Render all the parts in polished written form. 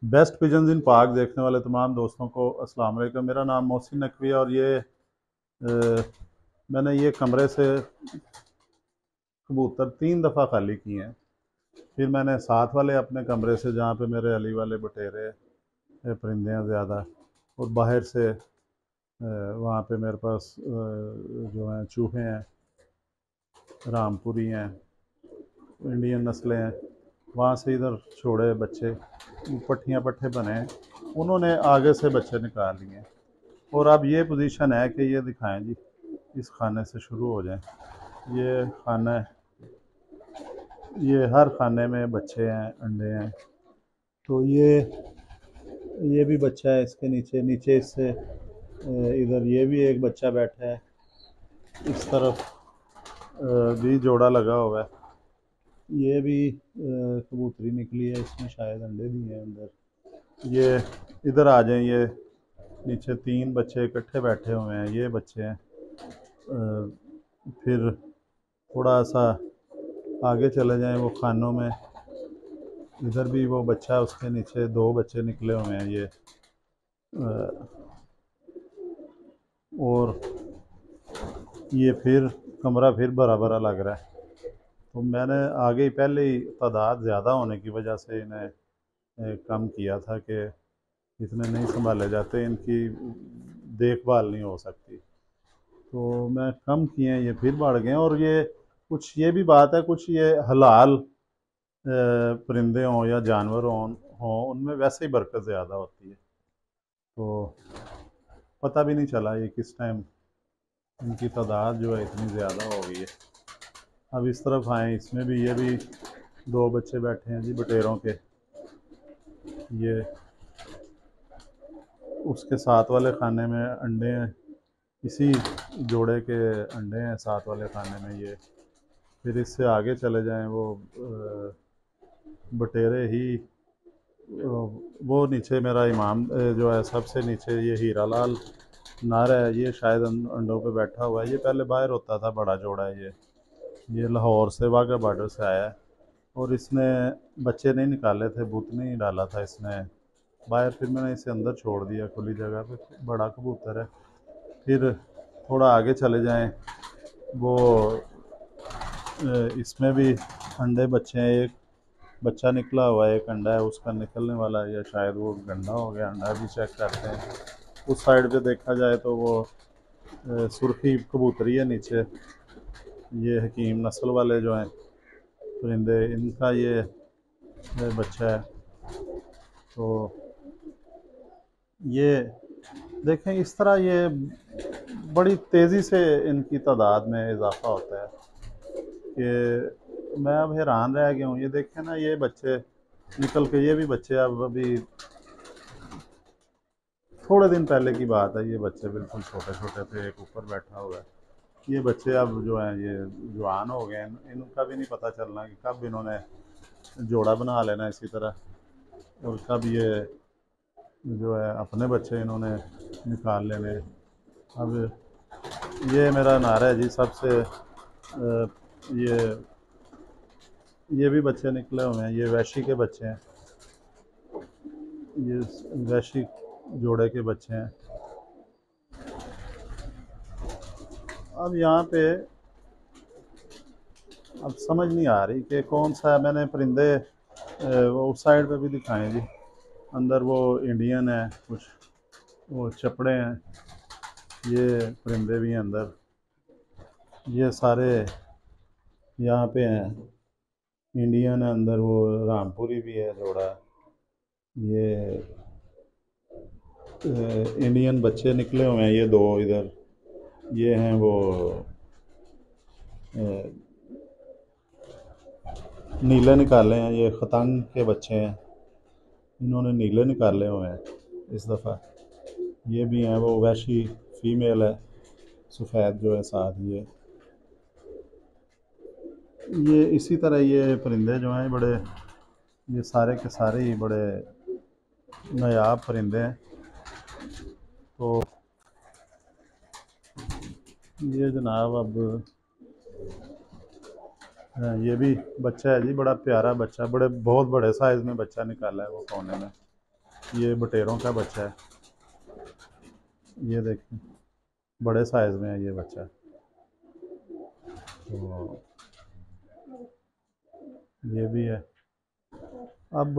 Best pigeons इन park देखने वाले तमाम दोस्तों को अस्सलाम वालेकुम। मेरा नाम मोहसिन नकवी है और मैंने ये कमरे से कबूतर 3 दफ़ा खाली किए हैं। फिर मैंने साथ वाले अपने कमरे से, जहाँ पे मेरे अली वाले बटेरे परिंदे हैं ज़्यादा, और बाहर से वहाँ पे मेरे पास जो हैं चूहे हैं, रामपुरी हैं, इंडियन नस्लें हैं, वहाँ से इधर छोड़े बच्चे, पट्टियाँ पट्टे बने हैं, उन्होंने आगे से बच्चे निकाल लिए। और अब ये पोजीशन है कि ये दिखाएं जी, इस खाने से शुरू हो जाएं। ये खाना है, ये हर खाने में बच्चे हैं, अंडे हैं। तो ये भी बच्चा है इसके नीचे, नीचे इससे इधर ये भी एक बच्चा बैठा है, इस तरफ भी जोड़ा लगा हुआ है। ये भी कबूतरी निकली है, इसमें शायद अंडे भी हैं अंदर। ये इधर आ जाएं, ये नीचे 3 बच्चे इकट्ठे बैठे हुए हैं, ये बच्चे हैं। फिर थोड़ा सा आगे चले जाएं वो खानों में, इधर भी वो बच्चा है, उसके नीचे 2 बच्चे निकले हुए हैं ये। और ये फिर कमरा फिर भरा भरा लग रहा है। तो मैंने आगे ही पहले ही तादाद ज़्यादा होने की वजह से इन्हें कम किया था कि इतने नहीं संभाले जाते, इनकी देखभाल नहीं हो सकती। तो मैं कम किए हैं, ये फिर बढ़ गए हैं। और ये कुछ ये भी बात है, कुछ ये हलाल परिंदे हों या जानवर हों, उनमें वैसे ही बरकत ज़्यादा होती है। तो पता भी नहीं चला ये किस टाइम इनकी तादाद जो है इतनी ज़्यादा हो गई है। अब इस तरफ आए, इसमें भी ये भी 2 बच्चे बैठे हैं जी बटेरों के। ये उसके साथ वाले खाने में अंडे हैं, इसी जोड़े के अंडे हैं साथ वाले खाने में ये। फिर इससे आगे चले जाएं, वो बटेरे ही, वो नीचे मेरा इमाम जो है सबसे नीचे, ये हीरा लाल नार है, ये शायद अंडों पे बैठा हुआ है। ये पहले बाहर होता था, बड़ा जोड़ा है ये लाहौर से, वाघा बॉर्डर से आया है। और इसने बच्चे नहीं निकाले थे, बुत नहीं डाला था इसने बाहर। फिर मैंने इसे अंदर छोड़ दिया खुली जगह पे, बड़ा कबूतर है। फिर थोड़ा आगे चले जाएं, वो इसमें भी अंडे बच्चे हैं, एक बच्चा निकला हुआ है, एक अंडा है उसका निकलने वाला है, या शायद वो गंदा हो गया। अंडा भी चेक करते हैं। उस साइड पे देखा जाए तो वो सुर्खी कबूतरी है नीचे, ये हकीम नस्ल वाले जो हैं परिंदे, इनका ये बच्चा है। तो ये देखें, इस तरह ये बड़ी तेज़ी से इनकी तादाद में इजाफा होता है कि मैं अब हैरान रह गया हूँ। ये देखें ना, ये बच्चे निकल के, ये भी बच्चे अब अभी थोड़े दिन पहले की बात है, ये बच्चे बिल्कुल छोटे छोटे थे, एक ऊपर बैठा हुआ है। ये बच्चे अब जो हैं ये जवान हो गए हैं, इनका भी नहीं पता चलना कि कब इन्होंने जोड़ा बना लेना इसी तरह, और कब ये जो है अपने बच्चे इन्होंने निकाल लेने। अब ये मेरा नारा है जी सबसे, ये ये भी बच्चे निकले हुए हैं, ये वैशी के बच्चे हैं, ये वैशी जोड़े के बच्चे हैं। अब यहाँ पे अब समझ नहीं आ रही कि कौन सा है। मैंने परिंदे वो उस साइड पे भी दिखाए जी, अंदर वो इंडियन है, कुछ वो चपड़े हैं, ये परिंदे भी हैं अंदर, ये सारे यहाँ पे हैं। इंडियन है अंदर, वो रामपुरी भी है जोड़ा, ये इंडियन बच्चे निकले हुए हैं, ये 2 इधर, ये हैं वो नीले निकाले हैं, ये खतंग के बच्चे हैं, इन्होंने नीले निकाले हुए हैं इस दफ़ा। ये भी हैं, वो वैशी फीमेल है, सफ़ेद जो है साथ ये इसी तरह ये परिंदे जो हैं बड़े, ये सारे के सारे ही बड़े नायाब परिंदे हैं। तो ये जनाब अब ये भी बच्चा है जी, बड़ा प्यारा बच्चा, बड़े बहुत बड़े साइज़ में बच्चा निकाला है वो कोने में। ये बटेरों का बच्चा है, ये देखें बड़े साइज़ में है ये बच्चा। तो ये भी है। अब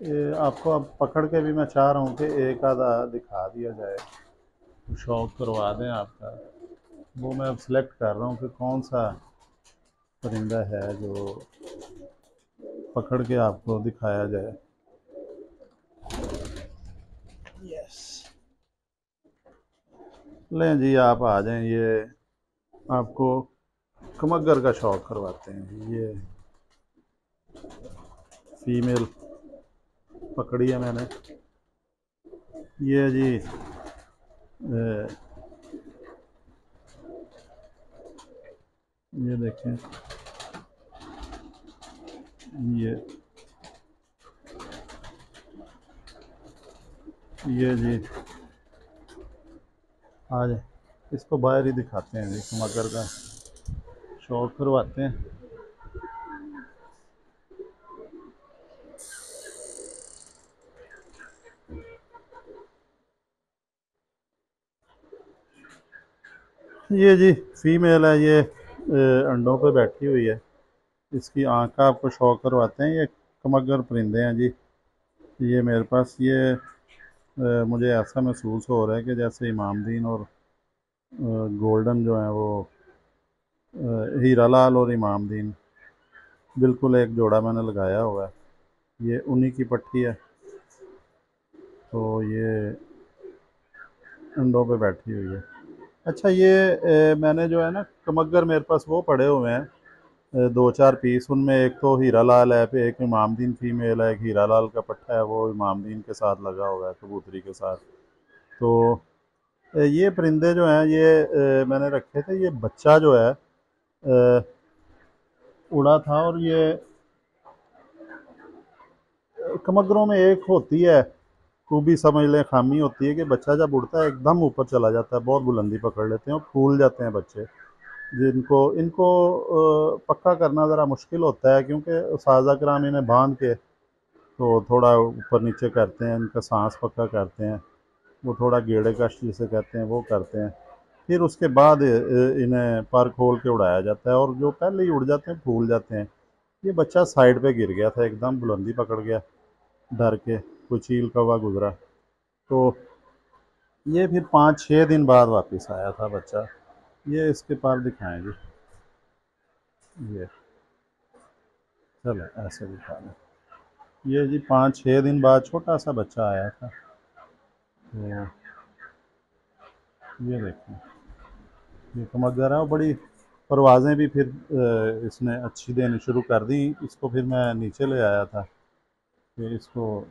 ये आपको अब पकड़ के भी मैं चाह रहा हूँ कि एक आधा दिखा दिया जाए, शौक करवा दें आपका। वो मैं अब सिलेक्ट कर रहा हूँ कि कौन सा परिंदा है जो पकड़ के आपको दिखाया जाए। यस, लें जी आप आ जाएं, ये आपको कमगर का शौक करवाते हैं। ये फीमेल पकड़ी है मैंने, ये जी ये देखें, ये जी आ जाए, इसको बाहर ही दिखाते हैं जी, मगर का शौक करवाते हैं। ये जी फीमेल है, ये अंडों पे बैठी हुई है, इसकी आँख का आपको शौक करवाते हैं। ये कमगर परिंदे हैं जी, ये मेरे पास ये मुझे ऐसा महसूस हो रहा है कि जैसे इमामदीन और गोल्डन जो है वो हीरा लाल और इमामदीन बिल्कुल एक जोड़ा मैंने लगाया हुआ है, ये उन्हीं की पट्टी है। तो ये अंडों पे बैठी हुई है। अच्छा, ये मैंने जो है ना कमगर मेरे पास वो पड़े हुए हैं, दो चार पीस, उनमें एक तो हीरा लाल है, पे एक इमामदीन फीमेल है, एक हीरा लाल का पट्टा है, वो इमामदीन के साथ लगा हुआ है कबूतरी के साथ। तो ये परिंदे जो हैं ये मैंने रखे थे, ये बच्चा जो है उड़ा था। और ये कमगरों में एक होती है खूबी, समझ लें खामी होती है कि बच्चा जब उड़ता है एकदम ऊपर चला जाता है, बहुत बुलंदी पकड़ लेते हैं और फूल जाते हैं बच्चे, जिनको इनको पक्का करना ज़रा मुश्किल होता है, क्योंकि साजा कराम इन्हें बांध के तो थोड़ा ऊपर नीचे करते हैं, इनका सांस पक्का करते हैं, वो थोड़ा गेड़े कश जिसे कहते हैं वो करते हैं। फिर उसके बाद इन्हें पर खोल के उड़ाया जाता है, और जो पहले ही उड़ जाते हैं फूल जाते हैं। ये बच्चा साइड पे गिर गया था, एकदम बुलंदी पकड़ गया डर के, कोई चील कौवा गुजरा। तो ये फिर 5-6 दिन बाद वापस आया था बच्चा। ये इसके पर दिखाएंगे, ये चलो ऐसे दिखा दें। ये जी 5-6 दिन बाद छोटा सा बच्चा आया था। तो ये देखें, ये कमगर है, और बड़ी परवाज़ें भी फिर इसने अच्छी देनी शुरू कर दी। इसको फिर मैं नीचे ले आया था कि इसको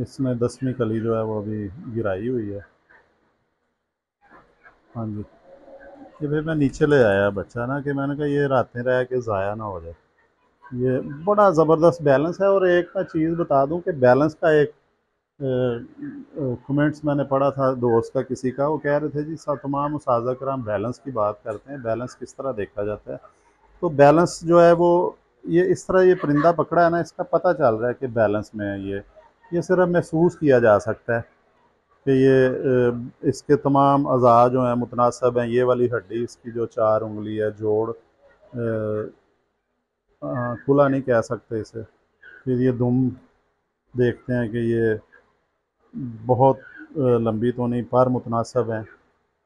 इसने 10वीं कली जो है वो अभी गिराई हुई है। हाँ जी, ये फिर मैं नीचे ले आया बच्चा ना, कि मैंने कहा ये रातें रह के ज़ाया ना हो जाए। ये बड़ा ज़बरदस्त बैलेंस है। और एक मैं चीज़ बता दूं कि बैलेंस का एक कमेंट्स मैंने पढ़ा था दोस्त का किसी का, वो कह रहे थे जी तमाम उस्ताद कराम बैलेंस की बात करते हैं, बैलेंस किस तरह देखा जाता है। तो बैलेंस जो है वो ये इस तरह, ये परिंदा पकड़ा है ना, इसका पता चल रहा है कि बैलेंस में है ये सिर्फ महसूस किया जा सकता है कि ये इसके तमाम अज़ा जो हैं मुतनासब हैं। ये वाली हड्डी इसकी जो 4 उंगली है जोड़, खुला नहीं कह सकते इसे। फिर ये दुम देखते हैं कि ये बहुत लंबी तो नहीं पर मुतनासब हैं।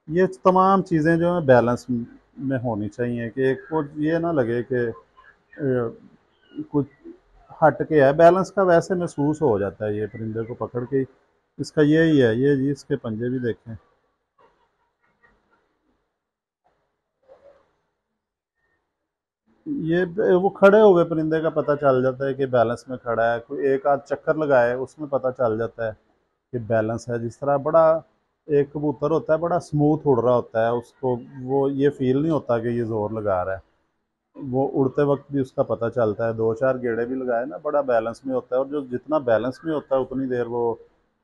ये तमाम चीज़ें जो हैं बैलेंस में होनी चाहिए, कि एक को ये ना लगे कि कुछ हट के है बैलेंस का, वैसे महसूस हो जाता है ये परिंदे को पकड़ के। इसका यही है, ये जी इसके पंजे भी देखें। ये वो खड़े हुए परिंदे का पता चल जाता है कि बैलेंस में खड़ा है, कोई एक आध चक्कर लगाए उसमें पता चल जाता है कि बैलेंस है। जिस तरह बड़ा एक कबूतर होता है, बड़ा स्मूथ उड़ रहा होता है, उसको वो ये फील नहीं होता कि ये ज़ोर लगा रहा है। वो उड़ते वक्त भी उसका पता चलता है, 2-4 गेड़े भी लगाए ना, बड़ा बैलेंस में होता है। और जो जितना बैलेंस में होता है उतनी देर वो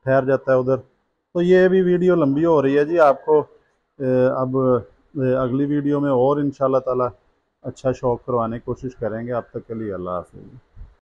ठहर जाता है उधर। तो ये भी वीडियो लंबी हो रही है जी, आपको अब अगली वीडियो में और इंशाल्लाह ताला अच्छा शौक़ करवाने की कोशिश करेंगे। अब तक के लिए अल्लाह हाफ़िज़।